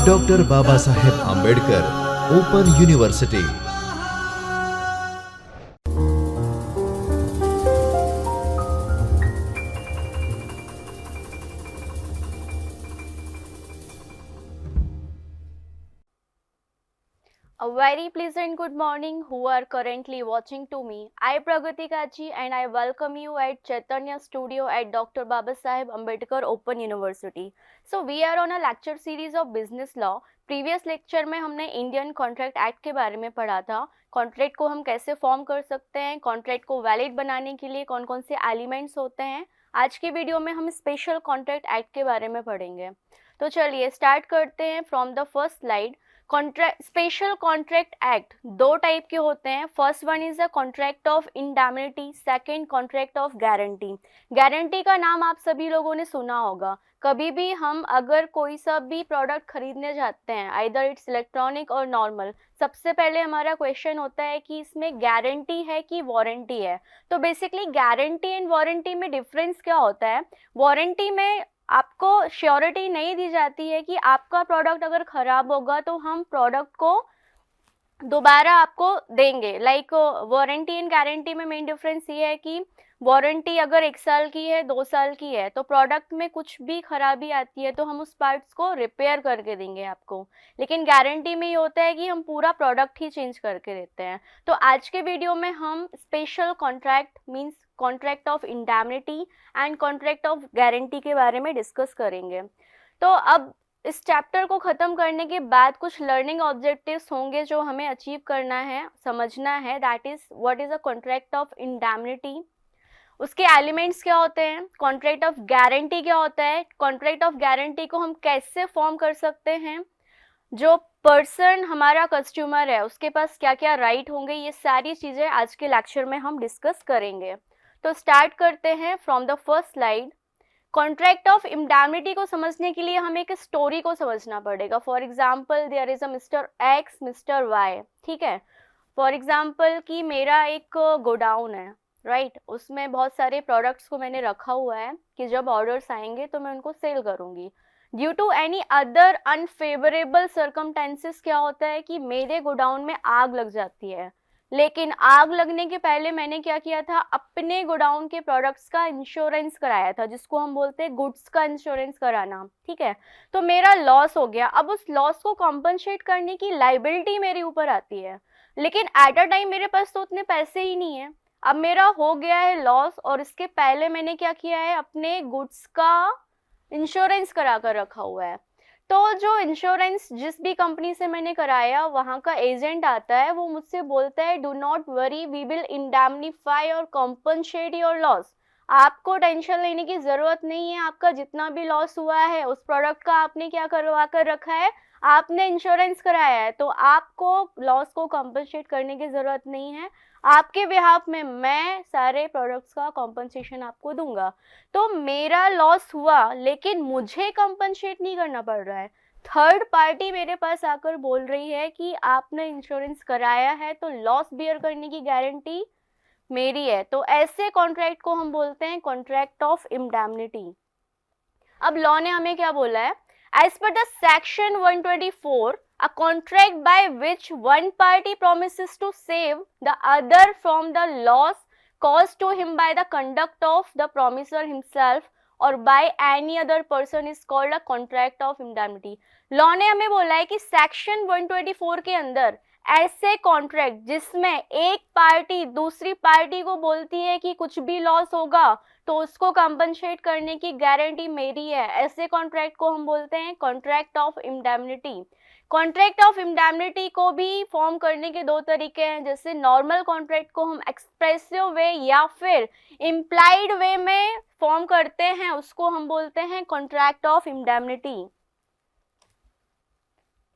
Doctor Baba Saheb Ambedkar open university. A very pleasant good morning who are currently watching to me. I Pragati Kachi and I welcome you at Chaitanya Studio at Dr. Babasaheb Ambedkar Open University. So we are on a lecture series of business law. Previous lecture में हमने Indian contract act के बारे में पढ़ा था। Contract को हम कैसे फॉर्म कर सकते हैं, कॉन्ट्रैक्ट को वैलिड बनाने के लिए कौन कौन से एलिमेंट्स होते हैं। आज की वीडियो में हम स्पेशल कॉन्ट्रैक्ट एक्ट के बारे में पढ़ेंगे। तो चलिए स्टार्ट करते हैं from the first slide. Special contract act दो टाइप के होते हैं। First one is a contract of indemnity, second contract of guarantee. Guarantee का नाम आप सभी लोगों ने सुना होगा। कभी भी हम अगर कोई सा भी प्रोडक्ट खरीदने जाते हैं, आइदर इट्स इलेक्ट्रॉनिक और नॉर्मल, सबसे पहले हमारा क्वेश्चन होता है कि इसमें गारंटी है कि वारंटी है। तो बेसिकली गारंटी एंड वारंटी में डिफरेंस क्या होता है। वारंटी में आपको श्योरिटी नहीं दी जाती है कि आपका प्रोडक्ट अगर ख़राब होगा तो हम प्रोडक्ट को दोबारा आपको देंगे। लाइक वारंटी एंड गारंटी में मेन डिफरेंस ये है कि वारंटी अगर 1 साल की है, 2 साल की है, तो प्रोडक्ट में कुछ भी खराबी आती है तो हम उस पार्ट्स को रिपेयर करके देंगे आपको। लेकिन गारंटी में ये होता है कि हम पूरा प्रोडक्ट ही चेंज करके देते हैं। तो आज के वीडियो में हम special contract means contract of indemnity and contract of guarantee के बारे में डिस्कस करेंगे। तो अब इस चैप्टर को ख़त्म करने के बाद कुछ लर्निंग ऑब्जेक्टिव्स होंगे जो हमें अचीव करना है, समझना है। That is what is a contract of indemnity, उसके एलिमेंट्स क्या होते हैं, कॉन्ट्रैक्ट ऑफ गारंटी क्या होता है, कॉन्ट्रैक्ट ऑफ गारंटी को हम कैसे फॉर्म कर सकते हैं, जो पर्सन हमारा कस्टमर है उसके पास क्या क्या राइट होंगे, ये सारी चीज़ें आज के लेक्चर में हम डिस्कस करेंगे। तो स्टार्ट करते हैं from the first slide. Contract of indemnity को समझने के लिए हमें एक स्टोरी को समझना पड़ेगा। For example there is a mister X, mister Y, ठीक है। फॉर एग्जाम्पल कि मेरा एक गोडाउन है, राइट, उसमें बहुत सारे प्रोडक्ट्स को मैंने रखा हुआ है कि जब ऑर्डर्स आएंगे तो मैं उनको सेल करूंगी। Due to any other unfavourable circumstances क्या होता है कि मेरे गोडाउन में आग लग जाती है। लेकिन आग लगने के पहले मैंने क्या किया था, अपने गोडाउन के प्रोडक्ट्स का इंश्योरेंस कराया था, जिसको हम बोलते हैं गुड्स का इंश्योरेंस कराना, ठीक है। तो मेरा लॉस हो गया। अब उस लॉस को कॉम्पनसेट करने की लाइबिलिटी मेरे ऊपर आती है, लेकिन एट अ टाइम मेरे पास तो उतने पैसे ही नहीं है। अब मेरा हो गया है लॉस और इसके पहले मैंने क्या किया है, अपने गुड्स का इंश्योरेंस करा कर रखा हुआ है। तो जो इंश्योरेंस जिस भी कंपनी से मैंने कराया, वहाँ का एजेंट आता है, वो मुझसे बोलता है do not worry, we will indemnify और कॉम्पनसेट योर लॉस। आपको टेंशन लेने की ज़रूरत नहीं है। आपका जितना भी लॉस हुआ है उस प्रोडक्ट का आपने क्या करवा कर रखा है, आपने इंश्योरेंस कराया है, तो आपको लॉस को कॉम्पनसेट करने की ज़रूरत नहीं है। आपके बिहाफ में मैं सारे प्रोडक्ट्स का कॉम्पनसेशन आपको दूंगा। तो मेरा लॉस हुआ लेकिन मुझे कॉम्पनसेट नहीं करना पड़ रहा है। थर्ड पार्टी मेरे पास आकर बोल रही है कि आपने इंश्योरेंस कराया है तो लॉस बियर करने की गारंटी मेरी है। तो ऐसे कॉन्ट्रैक्ट को हम बोलते हैं कॉन्ट्रैक्ट ऑफ इंडैमनिटी। अब लॉ ने हमें क्या बोला है, as per the section 124 a contract by which one party promises to save the other from the loss caused to him by the conduct of the promisor himself or by any other person is called a contract of indemnity। Law ने हमें बोला है कि section 124 के अंदर ऐसे contract जिसमें एक पार्टी दूसरी पार्टी को बोलती है कि कुछ भी लॉस होगा तो उसको कंपनसेट करने की गारंटी मेरी है, ऐसे कॉन्ट्रैक्ट को हम बोलते हैं contract of इंडैमनिटी। Contract of indemnity को भी फॉर्म करने के दो तरीके हैं। जैसे नॉर्मल कॉन्ट्रैक्ट को हम एक्सप्रेसिव वे या फिर इम्प्लाइड वे में फॉर्म करते हैं, उसको हम बोलते हैं contract of indemnity.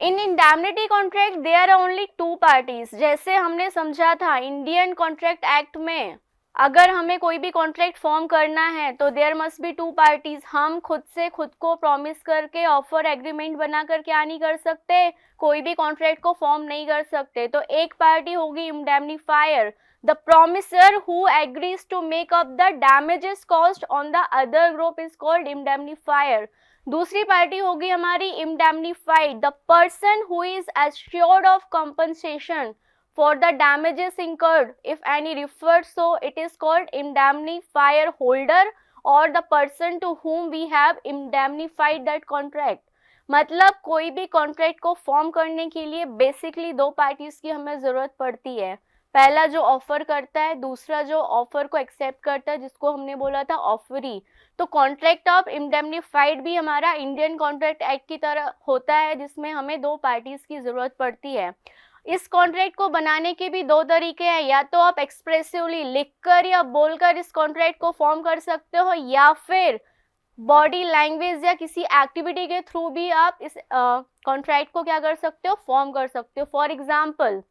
In indemnity contract there are only 2 parties. जैसे हमने समझा था इंडियन कॉन्ट्रैक्ट एक्ट में अगर हमें कोई भी कॉन्ट्रैक्ट फॉर्म करना है तो there must be two parties. हम खुद से खुद को प्रॉमिस करके ऑफर एग्रीमेंट बना कर क्या नहीं कर सकते, कोई भी कॉन्ट्रैक्ट को फॉर्म नहीं कर सकते। तो एक पार्टी होगी indemnifier, the promisor who agrees to make up the damages caused on the other group is called indemnifier. दूसरी पार्टी होगी हमारी indemnified, the person who is assured of compensation for the damages incurred if any referred, so it is called indemnifier holder or the person to whom we have indemnified that contract। मतलब कोई भी contract को form करने के लिए basically दो parties की हमें जरूरत पड़ती है। पहला जो ऑफर करता है, दूसरा जो ऑफर को एक्सेप्ट करता है, जिसको हमने बोला था ऑफरी। तो कॉन्ट्रैक्ट ऑफ इंडेमनीफाइड भी हमारा इंडियन कॉन्ट्रैक्ट एक्ट की तरह होता है, जिसमें हमें दो पार्टीज की जरूरत पड़ती है। इस कॉन्ट्रैक्ट को बनाने के भी दो तरीके हैं, या तो आप एक्सप्रेसिवली लिखकर या बोलकर इस कॉन्ट्रैक्ट को फॉर्म कर सकते हो, या फिर बॉडी लैंग्वेज या किसी एक्टिविटी के थ्रू भी आप इस कॉन्ट्रैक्ट को क्या कर सकते हो, फॉर्म कर सकते हो। फॉर एग्जाम्पल,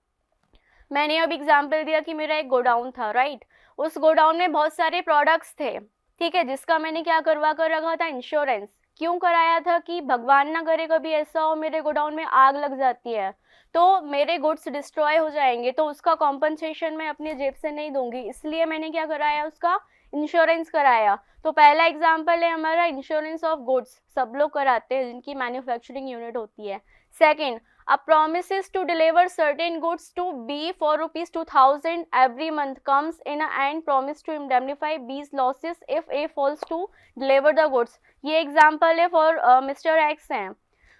मैंने अब एग्जाम्पल दिया कि मेरा एक गोडाउन था, राइट। उस गोडाउन में बहुत सारे प्रोडक्ट्स थे, ठीक है, जिसका मैंने क्या करवा कर रखा था, इंश्योरेंस। क्यों कराया था कि भगवान ना करे कभी ऐसा हो मेरे गोडाउन में आग लग जाती है तो मेरे गुड्स डिस्ट्रॉय हो जाएंगे, तो उसका कॉम्पनसेशन मैं अपनी जेब से नहीं दूंगी, इसलिए मैंने क्या कराया, उसका इंश्योरेंस कराया। तो पहला एग्जाम्पल है हमारा इंश्योरेंस ऑफ गुड्स, सब लोग कराते हैं जिनकी मैन्युफैक्चरिंग यूनिट होती है। Second, a promises to deliver certain goods to B for rupees 2000 every month comes in and promise to indemnify B's losses if A fails to deliver the goods। ये example है for mister x हैं,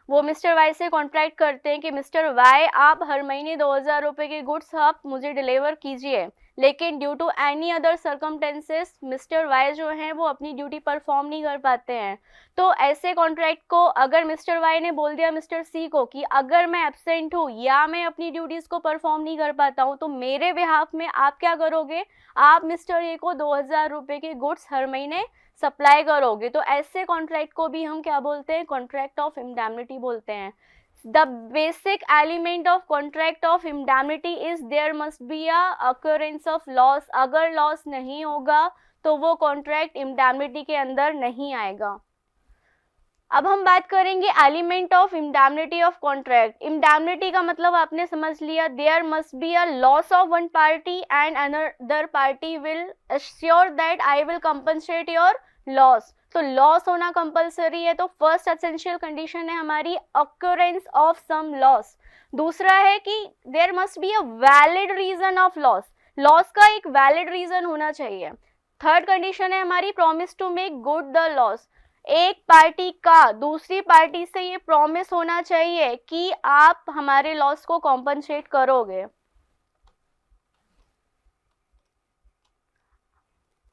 वो mister Y से contract करते हैं कि mister Y आप हर महीने 2000 रुपये के गुड्स आप मुझे डिलीवर कीजिए, लेकिन due to any other circumstances mister Y जो हैं वो अपनी ड्यूटी परफॉर्म नहीं कर पाते हैं। तो ऐसे कॉन्ट्रैक्ट को अगर मिस्टर वाई ने बोल दिया मिस्टर सी को कि अगर मैं एब्सेंट हूँ या मैं अपनी ड्यूटीज़ को परफॉर्म नहीं कर पाता हूँ तो मेरे बिहाफ में आप क्या करोगे, आप मिस्टर ए को 2000 रुपये के गुड्स हर महीने सप्लाई करोगे। तो ऐसे कॉन्ट्रैक्ट को भी हम क्या बोलते हैं, कॉन्ट्रैक्ट ऑफ इंडेमनिटी बोलते हैं। The basic element of contract of indemnity is there must be a occurrence of loss. अगर लॉस नहीं होगा तो वो कॉन्ट्रैक्ट इंडेमनिटी के अंदर नहीं आएगा। अब हम बात करेंगे element of indemnity of contract. Indemnity का मतलब आपने समझ लिया, there must be a loss of one party and another party will assure that I will compensate your loss. तो लॉस होना कंपलसरी है, तो फर्स्ट एसेंशियल कंडीशन है हमारी अक्योरेंस ऑफ सम लॉस। दूसरा है कि there must be a valid reason of loss, loss का एक वैलिड रीजन होना चाहिए। थर्ड कंडीशन है हमारी promise to make good the loss. एक पार्टी का दूसरी पार्टी से ये प्रॉमिस होना चाहिए कि आप हमारे लॉस को कॉम्पनसेट करोगे।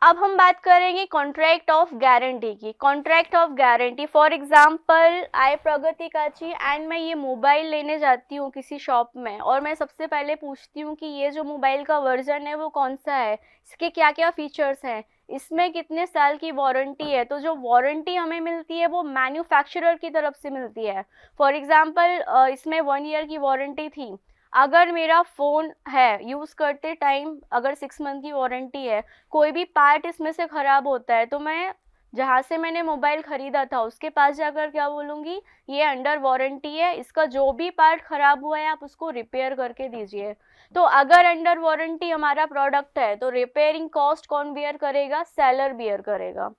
अब हम बात करेंगे कॉन्ट्रैक्ट ऑफ गारंटी की। Contract of guarantee, for example I Pragati Kachi and मैं ये मोबाइल लेने जाती हूँ किसी शॉप में और मैं सबसे पहले पूछती हूँ कि ये जो मोबाइल का वर्जन है वो कौन सा है, इसके क्या क्या फीचर्स हैं, इसमें कितने साल की वारंटी है। तो जो वारंटी हमें मिलती है वो मैन्युफैक्चरर की तरफ से मिलती है। फॉर एग्जांपल इसमें 1 ईयर की वारंटी थी। अगर मेरा फ़ोन है यूज़ करते टाइम अगर 6 मंथ की वारंटी है, कोई भी पार्ट इसमें से ख़राब होता है तो मैं जहाँ से मैंने मोबाइल ख़रीदा था उसके पास जाकर क्या बोलूँगी, ये अंडर वारंटी है, इसका जो भी पार्ट ख़राब हुआ है आप उसको रिपेयर करके दीजिए। तो अगर अंडर वारंटी हमारा प्रोडक्ट है तो रिपेयरिंग कॉस्ट कौन बियर करेगा, सेलर बियर करेगा।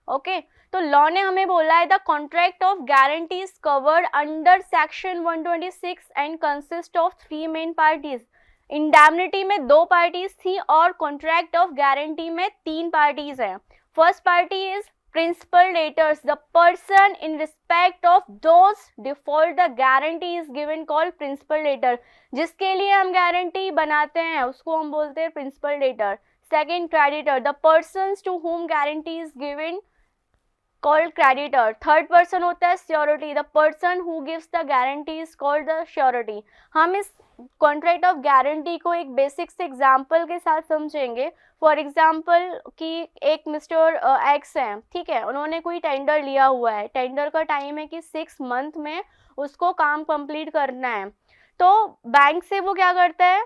ओके तो लॉ ने हमें बोला है the contract of guarantee is covered under section 126 and consist of 3 main parties. Indemnity में 2 पार्टीज थी और कॉन्ट्रैक्ट ऑफ गारंटी में 3 पार्टीज हैं। First party is principal debtors, the person in respect of those default the guarantee is given called principal debtor. जिसके लिए हम guarantee बनाते हैं उसको हम बोलते हैं principal debtor. Second, creditor, the person to whom guarantee is given called creditor। Third person होता है surety, the person who gives the guarantee is called the surety. हम इस कॉन्ट्रैक्ट ऑफ गारंटी को एक बेसिक से एग्जाम्पल के साथ समझेंगे। फॉर एग्जाम्पल कि एक मिस्टर एक्स हैं, ठीक है, उन्होंने कोई टेंडर लिया हुआ है, टेंडर का टाइम है कि 6 मंथ में उसको काम कंप्लीट करना है। तो बैंक से वो क्या करता है,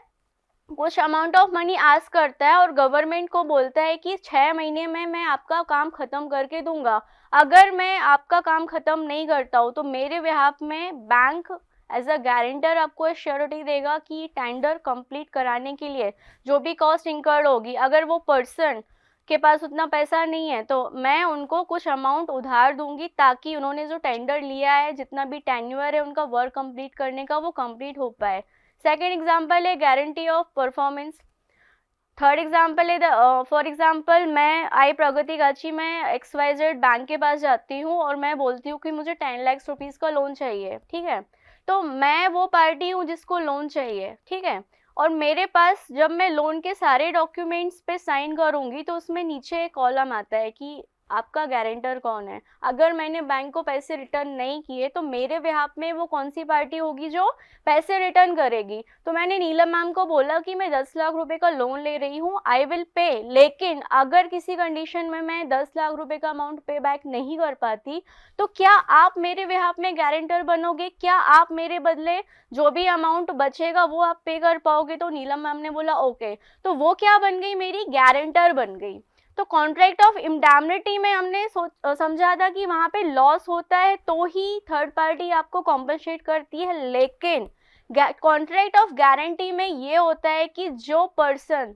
कुछ अमाउंट ऑफ मनी आस्क करता है और गवर्नमेंट को बोलता है कि 6 महीने में मैं आपका काम ख़त्म करके दूंगा। अगर मैं आपका काम ख़त्म नहीं करता हूँ तो मेरे बिहाफ में बैंक एज अ गारंटर आपको श्योरिटी देगा कि टेंडर कंप्लीट कराने के लिए जो भी कॉस्ट इंकर्ड होगी, अगर वो पर्सन के पास उतना पैसा नहीं है तो मैं उनको कुछ अमाउंट उधार दूंगी ताकि उन्होंने जो टेंडर लिया है, जितना भी टेन्योर है उनका वर्क कंप्लीट करने का, वो कंप्लीट हो पाए। सेकेंड एग्जाम्पल है guarantee of performance. Third example है फॉर एग्जाम्पल मैं आई प्रगति गाची में XYZ बैंक के पास जाती हूँ और मैं बोलती हूँ कि मुझे 10 लाख रुपीज़ का लोन चाहिए, ठीक है। तो मैं वो पार्टी हूँ जिसको लोन चाहिए, ठीक है। और मेरे पास जब मैं लोन के सारे डॉक्यूमेंट्स पे साइन करूँगी तो उसमें नीचे एक कॉलम आता है कि आपका गारंटर कौन है। अगर मैंने बैंक को पैसे रिटर्न नहीं किए तो मेरे बिहाफ में वो कौन सी पार्टी होगी जो पैसे रिटर्न करेगी। तो मैंने नीलम मैम को बोला कि मैं 10 लाख रुपए का लोन ले रही हूँ, आई विल पे, लेकिन अगर किसी कंडीशन में मैं 10 लाख रुपए का अमाउंट पे बैक नहीं कर पाती तो क्या आप मेरे बिहाफ में गारंटर बनोगे? क्या आप मेरे बदले जो भी अमाउंट बचेगा वो आप पे कर पाओगे? तो नीलम मैम ने बोला ओके। तो वो क्या बन गई, मेरी गारंटर बन गई। तो कॉन्ट्रैक्ट ऑफ इंडैमनिटी में हमने समझा था कि वहां पे लॉस होता है तो ही थर्ड पार्टी आपको कॉम्पनसेट करती है, लेकिन कॉन्ट्रैक्ट ऑफ गारंटी में ये होता है कि जो पर्सन,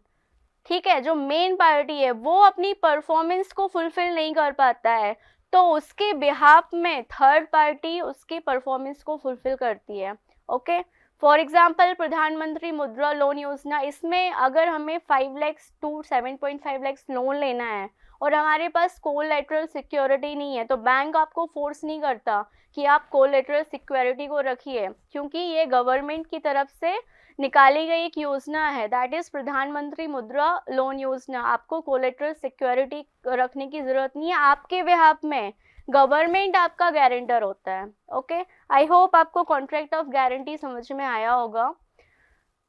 ठीक है, जो मेन पार्टी है वो अपनी परफॉर्मेंस को फुलफिल नहीं कर पाता है तो उसके बिहाफ में थर्ड पार्टी उसकी परफॉर्मेंस को फुलफिल करती है। ओके, फॉर एग्जाम्पल प्रधानमंत्री मुद्रा लोन योजना, इसमें अगर हमें 5 लाख टू 7.5 लाख लोन लेना है और हमारे पास कोलैटरल सिक्योरिटी नहीं है तो बैंक आपको फोर्स नहीं करता कि आप कोलैटरल सिक्योरिटी को रखिए, क्योंकि ये गवर्नमेंट की तरफ से निकाली गई एक योजना है, दैट इज प्रधानमंत्री मुद्रा लोन योजना। आपको कोलेटरल सिक्योरिटी रखने की जरूरत नहीं है, आपके बिहाफ में गवर्नमेंट आपका गारंटर होता है। ओके, आई होप आपको कॉन्ट्रैक्ट ऑफ गारंटी समझ में आया होगा।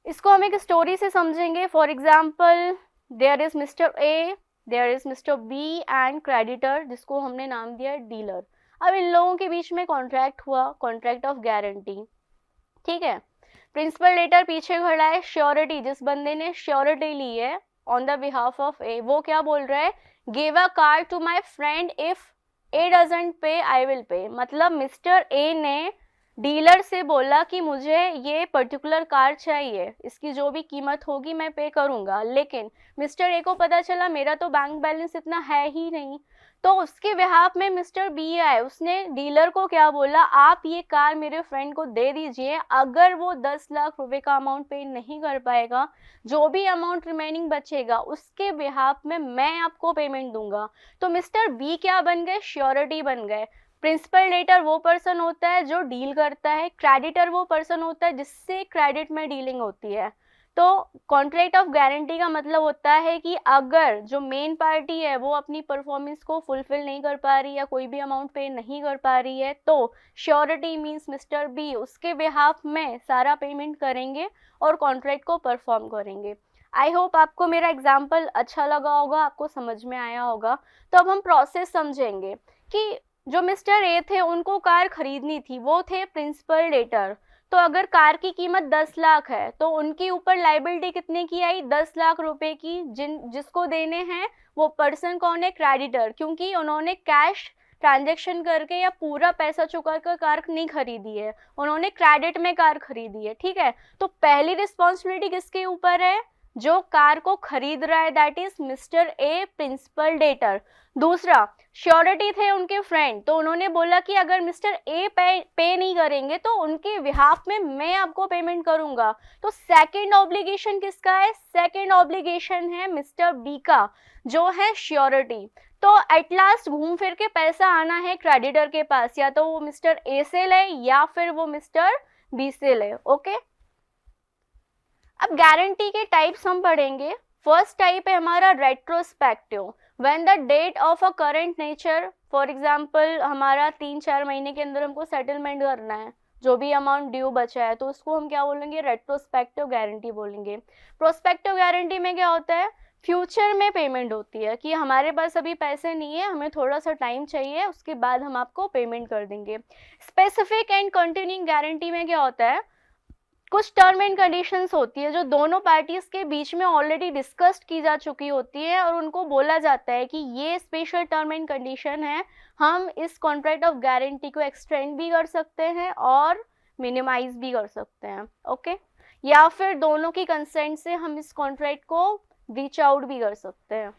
इसको हम एक स्टोरी से समझेंगे। For example there is mister A, there is mister B and creditor, जिसको हमने नाम दिया डीलर। अब इन लोगों के बीच में कॉन्ट्रैक्ट हुआ, कॉन्ट्रैक्ट ऑफ गारंटी, ठीक है। प्रिंसिपल लेटर पीछे खड़ा है, श्योरिटी, जिस बंदे ने श्योरिटी ली है on the behalf of A, वो क्या बोल रहा है, give a car to my friend, if A doesn't pay I will pay. मतलब मिस्टर ए ने डीलर से बोला कि मुझे ये पर्टिकुलर कार चाहिए, इसकी जो भी कीमत होगी मैं पे करूंगा, लेकिन मिस्टर ए को पता चला मेरा तो बैंक बैलेंस इतना है ही नहीं, तो उसके बिहाफ में मिस्टर बी आए, उसने डीलर को क्या बोला, आप ये कार मेरे फ्रेंड को दे दीजिए, अगर वो 10 लाख रुपए का अमाउंट पे नहीं कर पाएगा, जो भी अमाउंट रिमेनिंग बचेगा उसके बिहाफ में मैं आपको पेमेंट दूंगा। तो मिस्टर बी क्या बन गए, श्योरिटी बन गए। प्रिंसिपल लेटर वो पर्सन होता है जो डील करता है, क्रेडिटर वो पर्सन होता है जिससे क्रेडिट में डीलिंग होती है। तो कॉन्ट्रैक्ट ऑफ गारंटी का मतलब होता है कि अगर जो मेन पार्टी है वो अपनी परफॉर्मेंस को फुलफिल नहीं कर पा रही या कोई भी अमाउंट पे नहीं कर पा रही है तो श्योरिटी मींस मिस्टर बी उसके बिहाफ में सारा पेमेंट करेंगे और कॉन्ट्रैक्ट को परफॉर्म करेंगे। आई होप आपको मेरा एग्जाम्पल अच्छा लगा होगा, आपको समझ में आया होगा। तो अब हम प्रोसेस समझेंगे कि जो मिस्टर ए थे उनको कार खरीदनी थी, वो थे प्रिंसिपल डेटर। तो अगर कार की कीमत 10 लाख है तो उनके ऊपर लाइबिलिटी कितने की आई, 10 लाख रुपए की। जिसको देने हैं वो पर्सन कौन है, क्रेडिटर, क्योंकि उन्होंने कैश ट्रांजेक्शन करके या पूरा पैसा चुका कर कार नहीं खरीदी है, उन्होंने क्रेडिट में कार खरीदी है, ठीक है। तो पहली रिस्पॉन्सिबिलिटी किसके ऊपर है, जो कार को खरीद रहा है, that is mister A principal debtor. दूसरा, श्योरिटी थे उनके फ्रेंड, तो उन्होंने बोला कि अगर मिस्टर ए पे नहीं करेंगे तो उनके बिहाफ में मैं आपको पेमेंट करूंगा। तो सेकंड ऑब्लिगेशन किसका है, सेकंड ऑब्लिगेशन है मिस्टर बी का, जो है श्योरिटी। तो एट लास्ट घूम फिर के पैसा आना है क्रेडिटर के पास, या तो वो मिस्टर ए से ले या फिर वो मिस्टर बी से ले। ओके, अब गारंटी के टाइप्स हम पढ़ेंगे। फर्स्ट टाइप है हमारा retrospective, when the debt of a current nature, for example हमारा 3-4 महीने के अंदर हमको सेटलमेंट करना है, जो भी अमाउंट ड्यू बचा है, तो उसको हम क्या बोलेंगे, रेट्रोस्पेक्टिव गारंटी बोलेंगे। प्रोस्पेक्टिव गारंटी में क्या होता है, फ्यूचर में पेमेंट होती है कि हमारे पास अभी पैसे नहीं है, हमें थोड़ा सा टाइम चाहिए, उसके बाद हम आपको पेमेंट कर देंगे। स्पेसिफिक एंड कंटिन्यूइंग गारंटी में क्या होता है, कुछ टर्म एंड कंडीशंस होती है जो दोनों पार्टीज के बीच में ऑलरेडी डिस्कस्ड की जा चुकी होती है और उनको बोला जाता है कि ये स्पेशल टर्म एंड कंडीशन है, हम इस कॉन्ट्रैक्ट ऑफ गारंटी को एक्सटेंड भी कर सकते हैं और मिनिमाइज भी कर सकते हैं, ओके। या फिर दोनों की कंसेंट से हम इस कॉन्ट्रैक्ट को रीच आउट भी कर सकते हैं।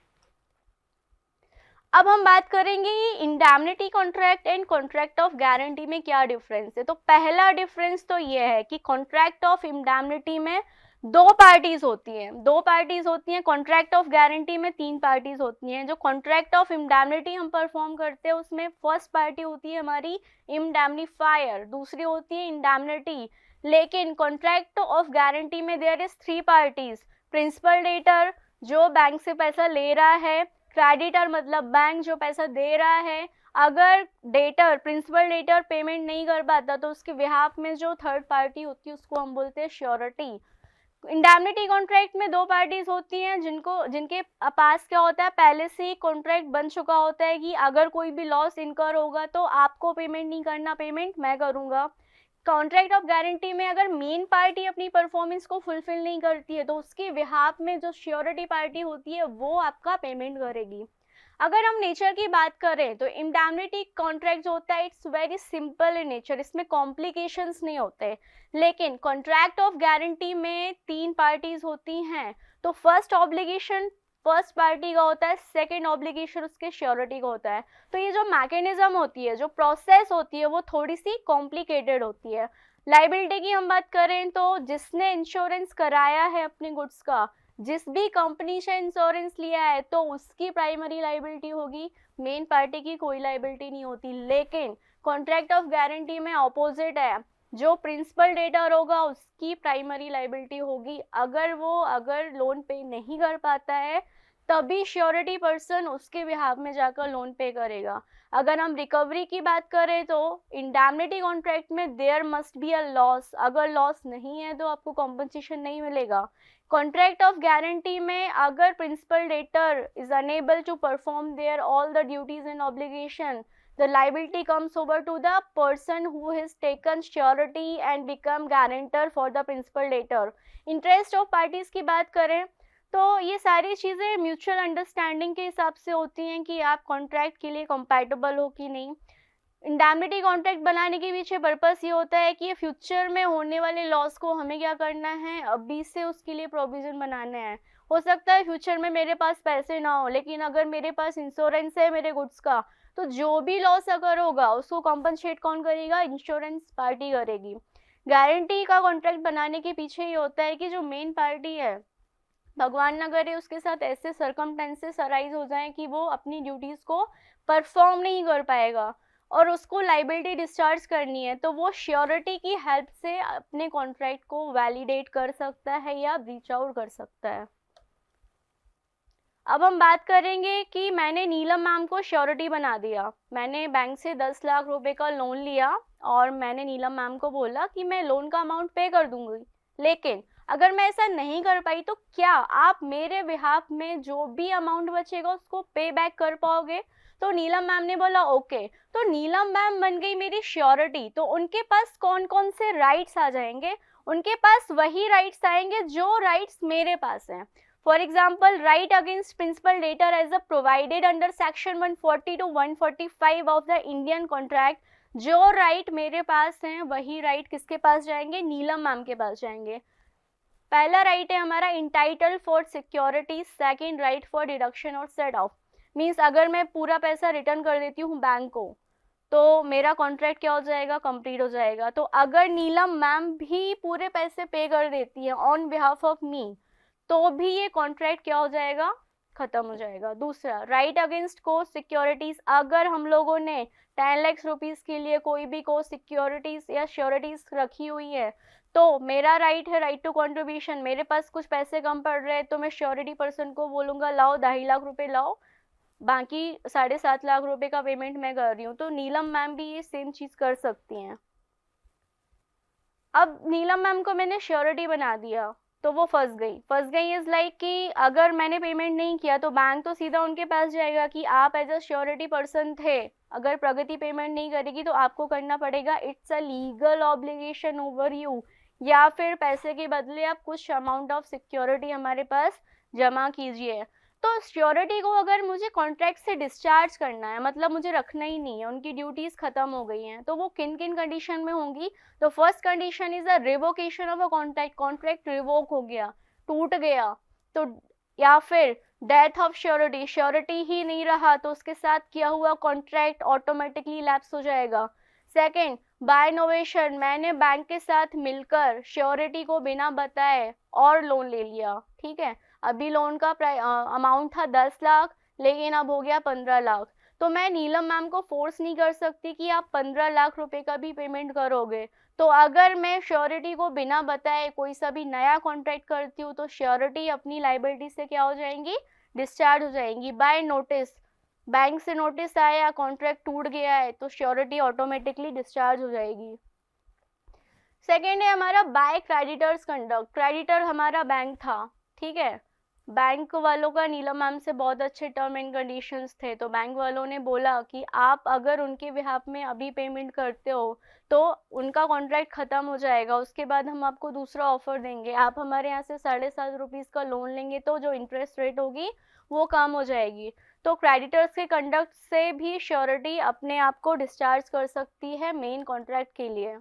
अब हम बात करेंगे indemnity contract and contract of guarantee में क्या डिफरेंस है। तो पहला डिफरेंस तो ये है कि कॉन्ट्रैक्ट ऑफ इंडैमनिटी में दो पार्टीज होती हैं, कॉन्ट्रैक्ट ऑफ गारंटी में तीन पार्टीज होती हैं। जो कॉन्ट्रैक्ट ऑफ इंडैमनिटी हम परफॉर्म करते हैं उसमें फर्स्ट पार्टी होती है हमारी इंडैमनीफायर, दूसरी होती है इंडैमनिटी। लेकिन कॉन्ट्रैक्ट ऑफ गारंटी में there is three parties, principal debtor जो बैंक से पैसा ले रहा है, क्रेडिटर मतलब बैंक जो पैसा दे रहा है, अगर डेटर प्रिंसिपल डेटर पेमेंट नहीं कर पाता तो उसके बिहाफ में जो थर्ड पार्टी होती है उसको हम बोलते हैं श्योरिटी। इंडैमनिटी कॉन्ट्रैक्ट में दो पार्टीज होती हैं जिनके पास क्या होता है, पहले से ही कॉन्ट्रैक्ट बन चुका होता है कि अगर कोई भी लॉस इनकर होगा तो आपको पेमेंट नहीं करना, पेमेंट मैं करूंगा। कॉन्ट्रैक्ट ऑफ गारंटी में अगर मेन पार्टी अपनी परफॉर्मेंस को फुलफिल नहीं करती है तो उसके बिहाफ में जो श्योरिटी पार्टी होती है वो आपका पेमेंट करेगी। अगर हम नेचर की बात करें तो इंडैमनिटी कॉन्ट्रैक्ट जो होता है it's very simple in nature, इसमें कॉम्प्लिकेशंस नहीं होते। लेकिन कॉन्ट्रैक्ट ऑफ गारंटी में तीन पार्टीज होती हैं, तो फर्स्ट ऑब्लिगेशन फर्स्ट पार्टी का होता है, सेकेंड ऑब्लिगेशन उसके श्योरिटी का होता है। तो ये जो मैकेनिज्म होती है, जो प्रोसेस होती है वो थोड़ी सी कॉम्प्लिकेटेड होती है। लाइबिलिटी की हम बात करें तो जिसने इंश्योरेंस कराया है अपने गुड्स का, जिस भी कंपनी से इंश्योरेंस लिया है तो उसकी प्राइमरी लाइबिलिटी होगी, मेन पार्टी की कोई लाइबिलिटी नहीं होती। लेकिन कॉन्ट्रैक्ट ऑफ गारंटी में ऑपोजिट है, जो प्रिंसिपल डेटर होगा उसकी प्राइमरी लाइबिलिटी होगी। अगर लोन पे नहीं कर पाता है तभी श्योरिटी पर्सन उसके बिहाफ में जाकर लोन पे करेगा। अगर हम रिकवरी की बात करें तो इंडैमनिटी कॉन्ट्रैक्ट में there must be a loss, अगर लॉस नहीं है तो आपको कॉम्पनसेशन नहीं मिलेगा। कॉन्ट्रैक्ट ऑफ गारंटी में अगर principal debtor is unable to perform their all the duties and obligation, the liability comes over to the person who has taken surety and become guarantor for the principal debtor। interest of parties की बात करें तो ये सारी चीज़ें mutual understanding के हिसाब से होती हैं कि आप कॉन्ट्रैक्ट के लिए कंपैटिबल हो कि नहीं। इंडैमनिटी कॉन्ट्रैक्ट बनाने के पीछे पर्पस ये होता है कि फ्यूचर में होने वाले लॉस को हमें क्या करना है, अभी से उसके लिए प्रोविजन बनाना है। हो सकता है फ्यूचर में मेरे पास पैसे ना हो, लेकिन अगर मेरे पास इंश्योरेंस है मेरे गुड्स का तो जो भी लॉस अगर होगा उसको कॉम्पनसेट कौन करेगा, इंश्योरेंस पार्टी करेगी। गारंटी का कॉन्ट्रैक्ट बनाने के पीछे ये होता है कि जो मेन पार्टी है, भगवान ना करे उसके साथ ऐसे सर्कमस्टेंसेस अराइज हो जाएं कि वो अपनी ड्यूटीज को परफॉर्म नहीं कर पाएगा और उसको लाइबिलिटी डिस्चार्ज करनी है, तो वो श्योरिटी की हेल्प से अपने कॉन्ट्रैक्ट को वैलिडेट कर सकता है या रीच आउट कर सकता है। अब हम बात करेंगे कि मैंने नीलम मैम को श्योरिटी बना दिया, मैंने बैंक से 10 लाख रुपए का लोन लिया और मैंने नीलम मैम को बोला कि मैं लोन का अमाउंट पे कर दूंगी, लेकिन अगर मैं ऐसा नहीं कर पाई तो क्या आप मेरे बिहाफ में जो भी अमाउंट बचेगा उसको पे बैक कर पाओगे। तो नीलम मैम ने बोला ओके, तो नीलम मैम बन गई मेरी श्योरिटी। तो उनके पास कौन कौन से राइट्स आ जाएंगे, उनके पास वही राइट्स आएंगे जो राइट्स मेरे पास हैं। For example, right against principal debtor as a provided under section 140 to 145 of the Indian contract, जो राइट मेरे पास हैं वही राइट किसके पास जाएंगे, नीलम मैम के पास जाएंगे। पहला राइट है हमारा entitle for security, second right for deduction और सेट ऑफ। मीन्स अगर मैं पूरा पैसा रिटर्न कर देती हूँ बैंक को तो मेरा कॉन्ट्रैक्ट क्या हो जाएगा, कंप्लीट हो जाएगा। तो अगर नीलम मैम भी पूरे पैसे पे कर देती है ऑन बिहाफ ऑफ मी तो भी ये कॉन्ट्रैक्ट क्या हो जाएगा, खत्म हो जाएगा। दूसरा राइट अगेंस्ट को सिक्योरिटीज, अगर हम लोगों ने 10 लाख रुपीज के लिए कोई भी को सिक्योरिटीज या श्योरिटीज रखी हुई है तो मेरा राइट है राइट टू कंट्रीब्यूशन। मेरे पास कुछ पैसे कम पड़ रहे हैं तो मैं श्योरिटी पर्सन को बोलूंगा लाओ 2.5 लाख रुपए लाओ, बाकी 7.5 लाख रुपए का पेमेंट मैं कर रही हूँ। तो नीलम मैम भी ये सेम चीज कर सकती हैं। अब नीलम मैम को मैंने श्योरिटी बना दिया तो वो फंस गई इज लाइक कि अगर मैंने पेमेंट नहीं किया तो बैंक तो सीधा उनके पास जाएगा कि आप एज अ श्योरिटी पर्सन थे, अगर प्रगति पेमेंट नहीं करेगी तो आपको करना पड़ेगा। It's a legal obligation over you या फिर पैसे के बदले आप कुछ अमाउंट ऑफ सिक्योरिटी हमारे पास जमा कीजिए। तो श्योरिटी को अगर मुझे कॉन्ट्रैक्ट से डिस्चार्ज करना है, मतलब मुझे रखना ही नहीं है, उनकी ड्यूटीज खत्म हो गई हैं, तो वो किन किन कंडीशन में होंगी? तो first condition is a revocation of a contract, contract revoke हो गया, टूट गया। तो या फिर डेथ ऑफ श्योरिटी, श्योरिटी ही नहीं रहा तो उसके साथ किया हुआ कॉन्ट्रैक्ट ऑटोमेटिकली लैप्स हो जाएगा। सेकेंड, बाय नोवेशन, मैंने बैंक के साथ मिलकर श्योरिटी को बिना बताए और लोन ले लिया, ठीक है। अभी लोन का अमाउंट था 10 लाख, लेकिन अब हो गया 15 लाख। तो मैं नीलम मैम को फोर्स नहीं कर सकती कि आप 15 लाख रुपए का भी पेमेंट करोगे। तो अगर मैं श्योरिटी को बिना बताए कोई सा भी नया कॉन्ट्रैक्ट करती हूँ तो श्योरिटी अपनी लाइबिलिटी से क्या हो जाएंगी? डिस्चार्ज हो जाएंगी बाय नोटिस। बैंक से नोटिस आया, कॉन्ट्रैक्ट टूट गया है, तो श्योरिटी ऑटोमेटिकली डिस्चार्ज हो जाएगी। सेकेंड है हमारा बाय क्रेडिटर्स कंडक्ट। क्रेडिटर हमारा बैंक था, ठीक है। बैंक वालों का नीलम मैम से बहुत अच्छे टर्म एंड कंडीशंस थे, तो बैंक वालों ने बोला कि आप अगर उनके बिहाफ में अभी पेमेंट करते हो तो उनका कॉन्ट्रैक्ट ख़त्म हो जाएगा, उसके बाद हम आपको दूसरा ऑफर देंगे, आप हमारे यहाँ से 7.5 रुपीज़ का लोन लेंगे तो जो इंटरेस्ट रेट होगी वो कम हो जाएगी। तो क्रेडिटर्स के कंडक्ट से भी श्योरिटी अपने आप को डिस्चार्ज कर सकती है मेन कॉन्ट्रैक्ट के लिए।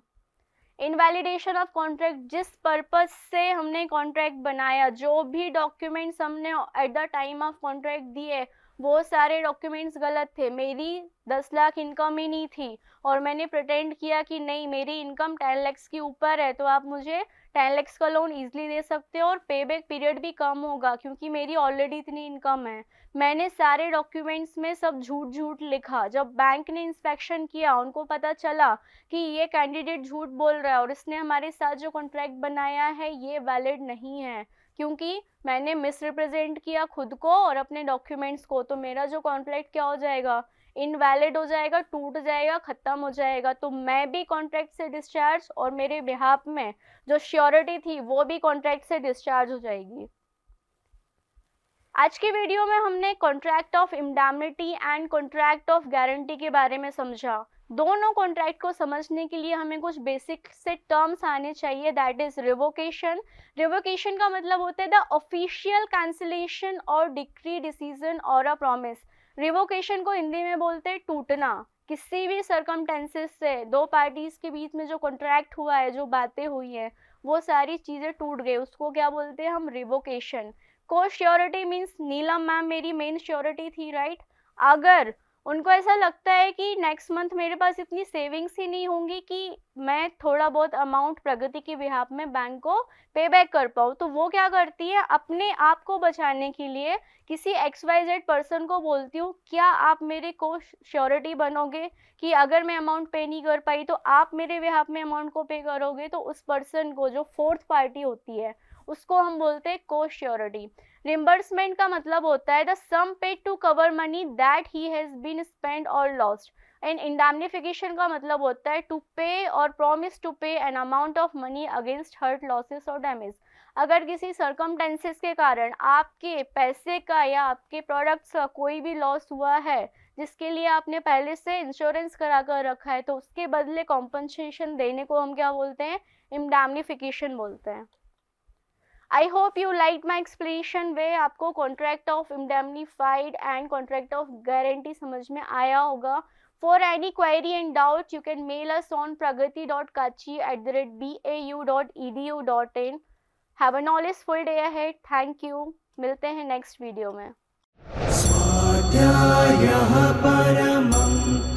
इनवैलिडेशन ऑफ कॉन्ट्रैक्ट, जिस पर्पज से हमने कॉन्ट्रैक्ट बनाया, जो भी डॉक्यूमेंट्स हमने at the time of contract दिए, वो सारे डॉक्यूमेंट्स गलत थे। मेरी 10 लाख इनकम ही नहीं थी और मैंने प्रिटेंड किया कि नहीं मेरी इनकम 10 लाख के ऊपर है, तो आप मुझे 10 लाख का लोन ईजिली दे सकते हो और पे बैक पीरियड भी कम होगा क्योंकि मेरी ऑलरेडी इतनी इनकम है। मैंने सारे डॉक्यूमेंट्स में सब झूठ झूठ लिखा। जब बैंक ने इंस्पेक्शन किया, उनको पता चला कि ये कैंडिडेट झूठ बोल रहा है और इसने हमारे साथ जो कॉन्ट्रैक्ट बनाया है ये वैलिड नहीं है, क्योंकि मैंने मिसरिप्रेजेंट किया खुद को और अपने डॉक्यूमेंट्स को, तो मेरा जो कॉन्ट्रैक्ट क्या हो जाएगा? इनवैलिड हो जाएगा, टूट जाएगा, ख़त्म हो जाएगा। तो मैं भी कॉन्ट्रैक्ट से डिस्चार्ज और मेरे बिहाफ में जो श्योरिटी थी वो भी कॉन्ट्रैक्ट से डिस्चार्ज हो जाएगी। आज की वीडियो में हमने contract of indemnity and contract of guarantee के बारे में समझा। दोनों कॉन्ट्रैक्ट को समझने के लिए हमें कुछ बेसिक से टर्म्स आने चाहिए, दैट इज रिवोकेशन। रिवोकेशन का मतलब होता है द ऑफिशियल कैंसिलेशन और डिक्री, डिसीजन और अ प्रॉमिस। रिवोकेशन को हिंदी में बोलते हैं टूटना। किसी भी सर्कमटेंसेस से दो पार्टीज के बीच में जो कॉन्ट्रैक्ट हुआ है, जो बातें हुई हैं, वो सारी चीज़ें टूट गई, उसको क्या बोलते हैं हम? रिवोकेशन। को श्योरिटी मीन्स नीलम मैम मेरी मेन श्योरिटी थी, राइट। अगर उनको ऐसा लगता है कि नेक्स्ट मंथ मेरे पास इतनी सेविंग्स ही नहीं होंगी कि मैं थोड़ा बहुत अमाउंट प्रगति के बिहाफ में बैंक को पे बैक कर पाऊँ, तो वो क्या करती है? अपने आप को बचाने के लिए किसी XYZ पर्सन को बोलती हूँ, क्या आप मेरे को श्योरिटी बनोगे कि अगर मैं अमाउंट पे नहीं कर पाई तो आप मेरे बिहाफ में अमाउंट को पे करोगे। तो उस पर्सन को, जो फोर्थ पार्टी होती है, उसको हम बोलते हैं को श्योरिटी। रिम्बर्समेंट का मतलब होता है the sum paid to cover money that he has been spent और लॉस्ट। एंड इंडैम्निफिकेशन का मतलब होता है टू पे और promise to pay an amount of money against hurt, losses और डैमेज। अगर किसी सर्कमटेंसेस के कारण आपके पैसे का या आपके प्रोडक्ट्स का कोई भी लॉस हुआ है, जिसके लिए आपने पहले से इंश्योरेंस करा कर रखा है, तो उसके बदले कॉम्पनसेशन देने को हम क्या बोलते हैं? इंडैम्निफिकेशन बोलते हैं। I hope you like my explanation way. आपको contract of indemnified and contract of guarantee समझ में आया होगा। For any query and doubt you can mail us on pragati.kachi@bau.edu.in। Have a knowledgeful day ahead. Thank you. मिलते हैं next video में। स्वाध्यायः परमम्